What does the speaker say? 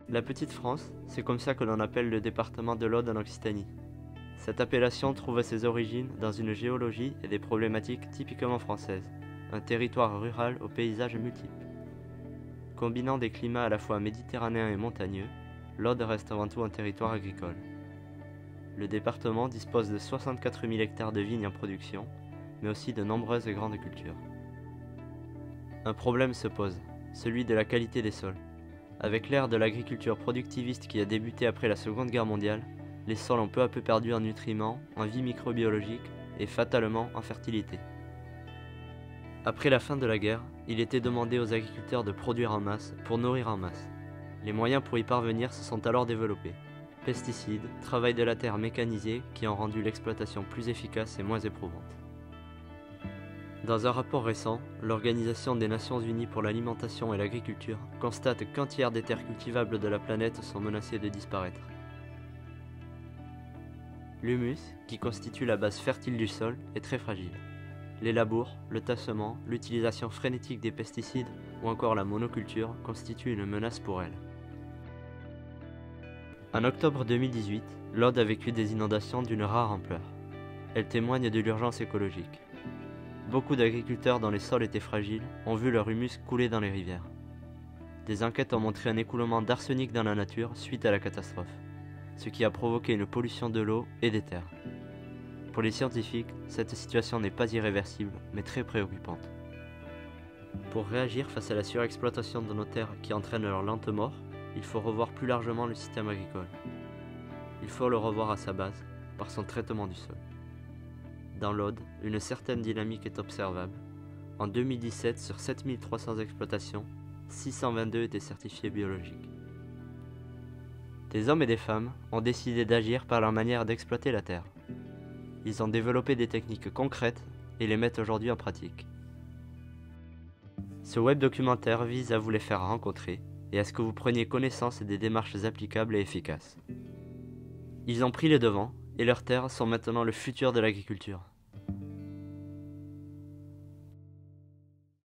La Petite France, c'est comme ça que l'on appelle le département de l'Aude en Occitanie. Cette appellation trouve ses origines dans une géologie et des problématiques typiquement françaises, un territoire rural aux paysages multiples. Combinant des climats à la fois méditerranéens et montagneux, l'Aude reste avant tout un territoire agricole. Le département dispose de 64 000 hectares de vignes en production, mais aussi de nombreuses et grandes cultures. Un problème se pose, celui de la qualité des sols. Avec l'ère de l'agriculture productiviste qui a débuté après la Seconde Guerre mondiale, les sols ont peu à peu perdu en nutriments, en vie microbiologique et fatalement en fertilité. Après la fin de la guerre, il était demandé aux agriculteurs de produire en masse pour nourrir en masse. Les moyens pour y parvenir se sont alors développés. Pesticides, travail de la terre mécanisé qui ont rendu l'exploitation plus efficace et moins éprouvante. Dans un rapport récent, l'Organisation des Nations Unies pour l'alimentation et l'agriculture constate qu'un tiers des terres cultivables de la planète sont menacées de disparaître. L'humus, qui constitue la base fertile du sol, est très fragile. Les labours, le tassement, l'utilisation frénétique des pesticides ou encore la monoculture constituent une menace pour elle. En octobre 2018, l'Aude a vécu des inondations d'une rare ampleur. Elles témoignent de l'urgence écologique. Beaucoup d'agriculteurs dont les sols étaient fragiles ont vu leur humus couler dans les rivières. Des enquêtes ont montré un écoulement d'arsenic dans la nature suite à la catastrophe, ce qui a provoqué une pollution de l'eau et des terres. Pour les scientifiques, cette situation n'est pas irréversible, mais très préoccupante. Pour réagir face à la surexploitation de nos terres qui entraîne leur lente mort, il faut revoir plus largement le système agricole. Il faut le revoir à sa base, par son traitement du sol. Dans l'Aude, une certaine dynamique est observable. En 2017, sur 7300 exploitations, 622 étaient certifiées biologiques. Des hommes et des femmes ont décidé d'agir par leur manière d'exploiter la terre. Ils ont développé des techniques concrètes et les mettent aujourd'hui en pratique. Ce web documentaire vise à vous les faire rencontrer et à ce que vous preniez connaissance des démarches applicables et efficaces. Ils ont pris les devants et leurs terres sont maintenant le futur de l'agriculture.